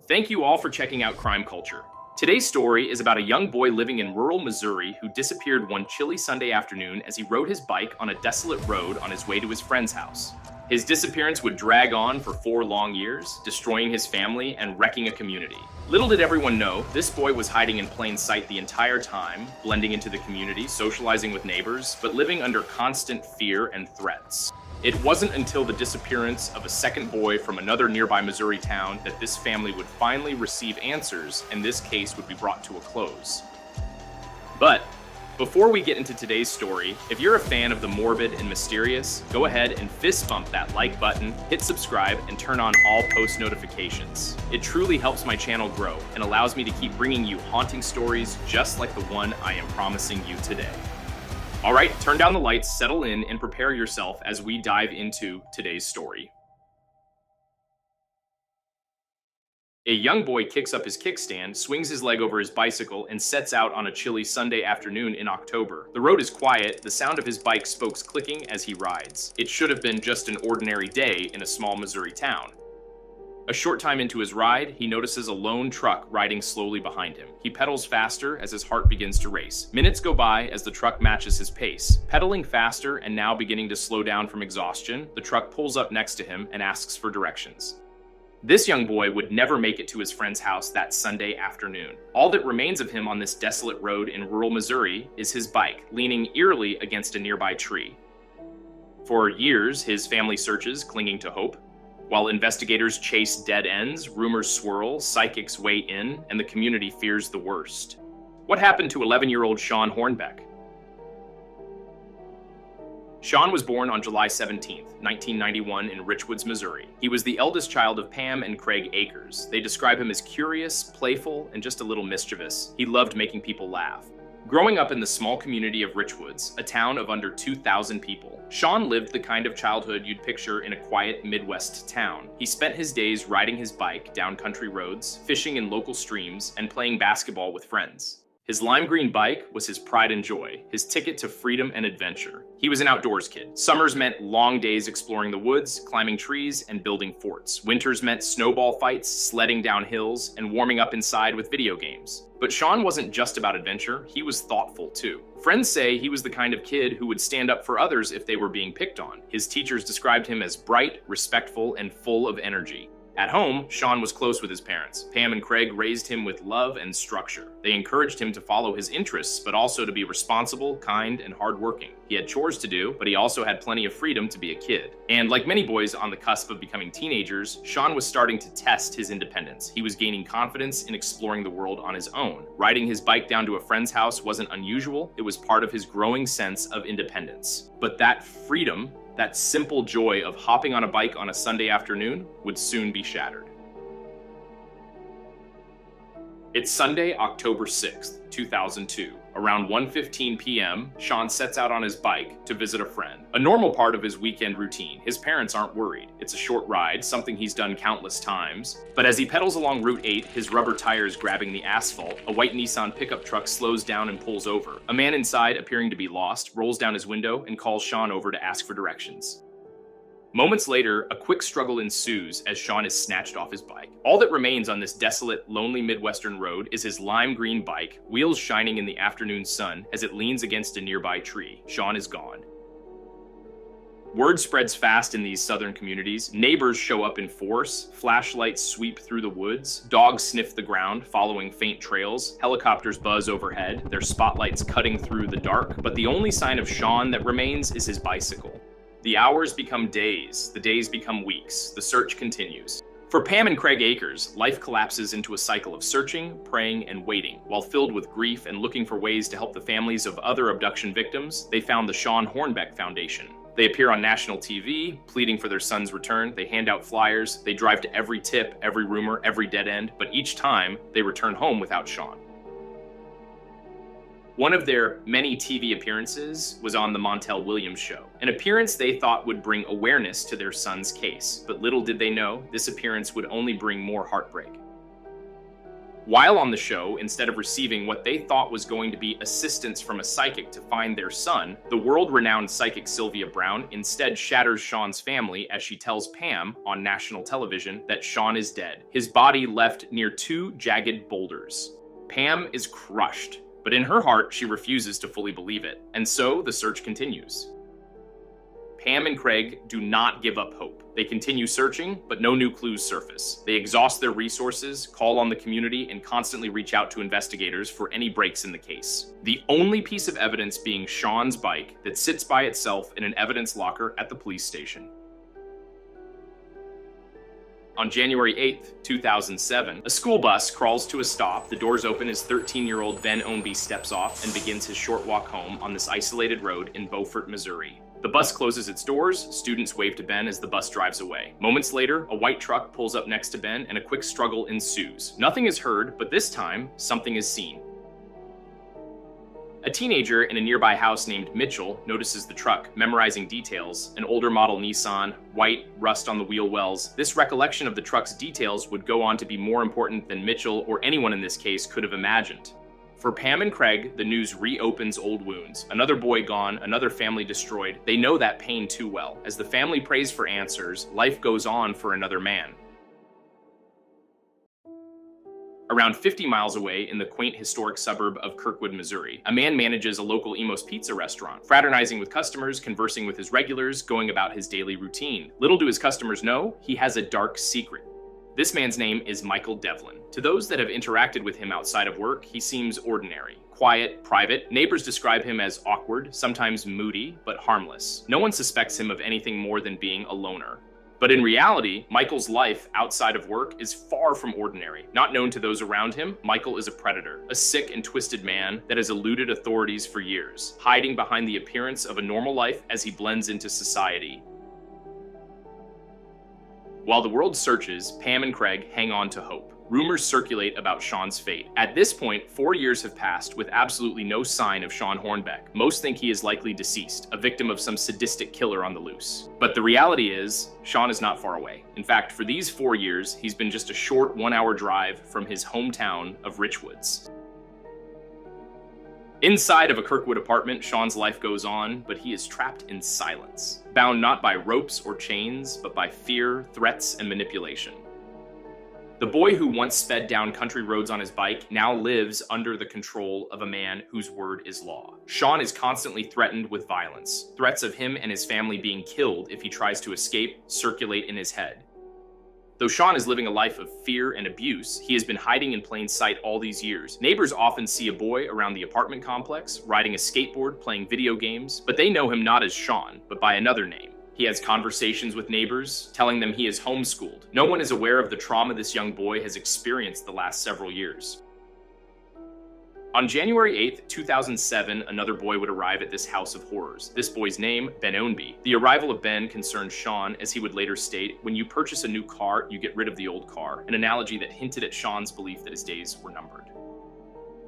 Thank you all for checking out Crime Culture. Today's story is about a young boy living in rural Missouri who disappeared one chilly Sunday afternoon as he rode his bike on a desolate road on his way to his friend's house. His disappearance would drag on for 4 long years, destroying his family and wrecking a community. Little did everyone know, this boy was hiding in plain sight the entire time, blending into the community, socializing with neighbors, but living under constant fear and threats. It wasn't until the disappearance of a second boy from another nearby Missouri town that this family would finally receive answers and this case would be brought to a close. But before we get into today's story, if you're a fan of the morbid and mysterious, go ahead and fist bump that like button, hit subscribe, and turn on all post notifications. It truly helps my channel grow and allows me to keep bringing you haunting stories just like the one I am promising you today. All right, turn down the lights, settle in, and prepare yourself as we dive into today's story. A young boy kicks up his kickstand, swings his leg over his bicycle, and sets out on a chilly Sunday afternoon in October. The road is quiet, the sound of his bike spokes clicking as he rides. It should have been just an ordinary day in a small Missouri town. A short time into his ride, he notices a lone truck riding slowly behind him. He pedals faster as his heart begins to race. Minutes go by as the truck matches his pace. Pedaling faster and now beginning to slow down from exhaustion, the truck pulls up next to him and asks for directions. This young boy would never make it to his friend's house that Sunday afternoon. All that remains of him on this desolate road in rural Missouri is his bike, leaning eerily against a nearby tree. For years, his family searches, clinging to hope. While investigators chase dead ends, rumors swirl, psychics weigh in, and the community fears the worst. What happened to 11-year-old Shawn Hornbeck? Shawn was born on July 17, 1991 in Richwoods, Missouri. He was the eldest child of Pam and Craig Akers. They describe him as curious, playful, and just a little mischievous. He loved making people laugh. Growing up in the small community of Richwoods, a town of under 2,000 people, Shawn lived the kind of childhood you'd picture in a quiet Midwest town. He spent his days riding his bike down country roads, fishing in local streams, and playing basketball with friends. His lime green bike was his pride and joy, his ticket to freedom and adventure. He was an outdoors kid. Summers meant long days exploring the woods, climbing trees, and building forts. Winters meant snowball fights, sledding down hills, and warming up inside with video games. But Shawn wasn't just about adventure, he was thoughtful too. Friends say he was the kind of kid who would stand up for others if they were being picked on. His teachers described him as bright, respectful, and full of energy. At home, Shawn was close with his parents. Pam and Craig raised him with love and structure. They encouraged him to follow his interests, but also to be responsible, kind, and hardworking. He had chores to do, but he also had plenty of freedom to be a kid. And like many boys on the cusp of becoming teenagers, Shawn was starting to test his independence. He was gaining confidence in exploring the world on his own. Riding his bike down to a friend's house wasn't unusual. It was part of his growing sense of independence. But that freedom, that simple joy of hopping on a bike on a Sunday afternoon, would soon be shattered. It's Sunday, October 6th, 2002. Around 1:15 p.m., Shawn sets out on his bike to visit a friend. A normal part of his weekend routine. His parents aren't worried. It's a short ride, something he's done countless times. But as he pedals along Route 8, his rubber tires grabbing the asphalt, a white Nissan pickup truck slows down and pulls over. A man inside, appearing to be lost, rolls down his window and calls Shawn over to ask for directions. Moments later, a quick struggle ensues as Shawn is snatched off his bike. All that remains on this desolate, lonely Midwestern road is his lime green bike, wheels shining in the afternoon sun as it leans against a nearby tree. Shawn is gone. Word spreads fast in these southern communities. Neighbors show up in force, flashlights sweep through the woods, dogs sniff the ground, following faint trails, helicopters buzz overhead, their spotlights cutting through the dark, but the only sign of Shawn that remains is his bicycle. The hours become days, the days become weeks, the search continues. For Pam and Craig Akers, life collapses into a cycle of searching, praying, and waiting. While filled with grief and looking for ways to help the families of other abduction victims, they found the Shawn Hornbeck Foundation. They appear on national TV, pleading for their son's return. They hand out flyers, they drive to every tip, every rumor, every dead end, but each time, they return home without Shawn. One of their many TV appearances was on the Montel Williams show, an appearance they thought would bring awareness to their son's case, but little did they know, this appearance would only bring more heartbreak. While on the show, instead of receiving what they thought was going to be assistance from a psychic to find their son, the world-renowned psychic Sylvia Browne instead shatters Shawn's family as she tells Pam on national television that Shawn is dead, his body left near two jagged boulders. Pam is crushed, but in her heart, she refuses to fully believe it, and so the search continues. Pam and Craig do not give up hope. They continue searching, but no new clues surface. They exhaust their resources, call on the community, and constantly reach out to investigators for any breaks in the case. The only piece of evidence being Shawn's bike that sits by itself in an evidence locker at the police station. On January 8, 2007, a school bus crawls to a stop, the doors open as 13-year-old Ben Ownby steps off and begins his short walk home on this isolated road in Beaufort, Missouri. The bus closes its doors, students wave to Ben as the bus drives away. Moments later, a white truck pulls up next to Ben and a quick struggle ensues. Nothing is heard, but this time, something is seen. A teenager in a nearby house named Mitchell notices the truck, memorizing details, an older model Nissan, white, rust on the wheel wells. This recollection of the truck's details would go on to be more important than Mitchell or anyone in this case could have imagined. For Pam and Craig, the news reopens old wounds. Another boy gone, another family destroyed. They know that pain too well. As the family prays for answers, life goes on for another man. Around 50 miles away in the quaint historic suburb of Kirkwood, Missouri, a man manages a local Emo's Pizza restaurant, fraternizing with customers, conversing with his regulars, going about his daily routine. Little do his customers know, he has a dark secret. This man's name is Michael Devlin. To those that have interacted with him outside of work, he seems ordinary, quiet, private. Neighbors describe him as awkward, sometimes moody, but harmless. No one suspects him of anything more than being a loner. But in reality, Michael's life outside of work is far from ordinary. Not known to those around him, Michael is a predator, a sick and twisted man that has eluded authorities for years, hiding behind the appearance of a normal life as he blends into society. While the world searches, Pam and Craig hang on to hope. Rumors circulate about Shawn's fate. At this point, 4 years have passed with absolutely no sign of Shawn Hornbeck. Most think he is likely deceased, a victim of some sadistic killer on the loose. But the reality is, Shawn is not far away. In fact, for these 4 years, he's been just a short 1-hour drive from his hometown of Richwoods. Inside of a Kirkwood apartment, Shawn's life goes on, but he is trapped in silence, bound not by ropes or chains, but by fear, threats, and manipulation. The boy who once sped down country roads on his bike now lives under the control of a man whose word is law. Shawn is constantly threatened with violence. Threats of him and his family being killed if he tries to escape circulate in his head. Though Shawn is living a life of fear and abuse, he has been hiding in plain sight all these years. Neighbors often see a boy around the apartment complex, riding a skateboard, playing video games, but they know him not as Shawn, but by another name. He has conversations with neighbors, telling them he is homeschooled. No one is aware of the trauma this young boy has experienced the last several years. On January 8, 2007, another boy would arrive at this house of horrors. This boy's name, Ben Ownby. The arrival of Ben concerned Shawn, as he would later state, when you purchase a new car, you get rid of the old car, an analogy that hinted at Shawn's belief that his days were numbered.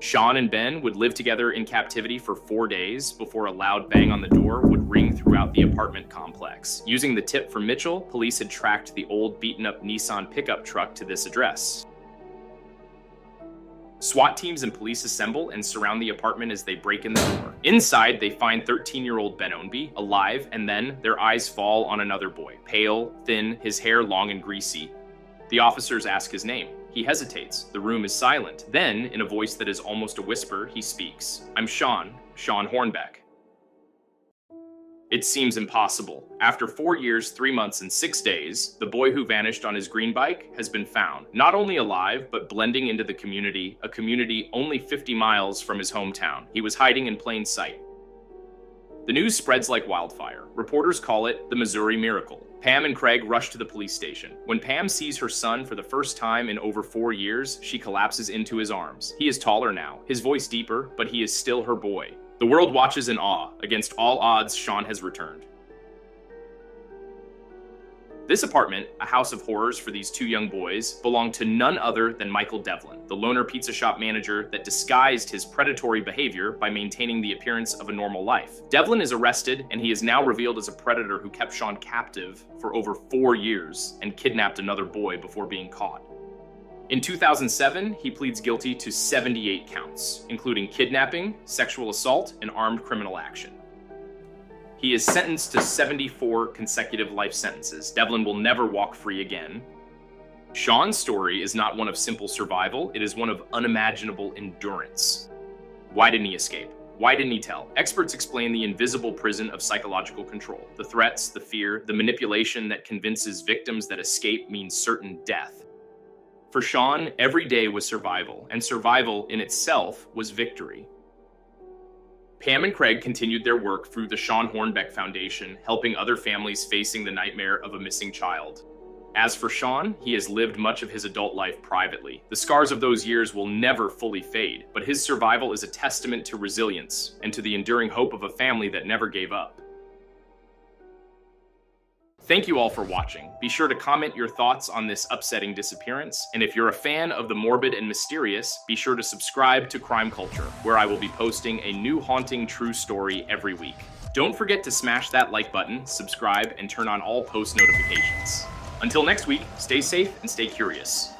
Shawn and Ben would live together in captivity for 4 days before a loud bang on the door would ring throughout the apartment complex. Using the tip from Mitchell, police had tracked the old beaten-up Nissan pickup truck to this address. SWAT teams and police assemble and surround the apartment as they break in the door. Inside, they find 13-year-old Ben Ownby alive, and then their eyes fall on another boy, pale, thin, his hair long and greasy. The officers ask his name. He hesitates. The room is silent. Then, in a voice that is almost a whisper, he speaks. "I'm Shawn Hornbeck." It seems impossible. After 4 years, 3 months, and 6 days, the boy who vanished on his green bike has been found, not only alive, but blending into the community, a community only 50 miles from his hometown. He was hiding in plain sight. The news spreads like wildfire. Reporters call it the Missouri Miracle. Pam and Craig rush to the police station. When Pam sees her son for the first time in over 4 years, she collapses into his arms. He is taller now, his voice deeper, but he is still her boy. The world watches in awe. Against all odds, Shawn has returned. This apartment, a house of horrors for these 2 young boys, belonged to none other than Michael Devlin, the loner pizza shop manager that disguised his predatory behavior by maintaining the appearance of a normal life. Devlin is arrested, and he is now revealed as a predator who kept Shawn captive for over 4 years and kidnapped another boy before being caught. In 2007, he pleads guilty to 78 counts, including kidnapping, sexual assault, and armed criminal action. He is sentenced to 74 consecutive life sentences. Devlin will never walk free again. Shawn's story is not one of simple survival, it is one of unimaginable endurance. Why didn't he escape? Why didn't he tell? Experts explain the invisible prison of psychological control. The threats, the fear, the manipulation that convinces victims that escape means certain death. For Shawn, every day was survival, and survival in itself was victory. Pam and Craig continued their work through the Shawn Hornbeck Foundation, helping other families facing the nightmare of a missing child. As for Shawn, he has lived much of his adult life privately. The scars of those years will never fully fade, but his survival is a testament to resilience and to the enduring hope of a family that never gave up. Thank you all for watching. Be sure to comment your thoughts on this upsetting disappearance, and if you're a fan of the morbid and mysterious, be sure to subscribe to Crime Culture, where I will be posting a new haunting true story every week. Don't forget to smash that like button, subscribe, and turn on all post notifications. Until next week, stay safe and stay curious.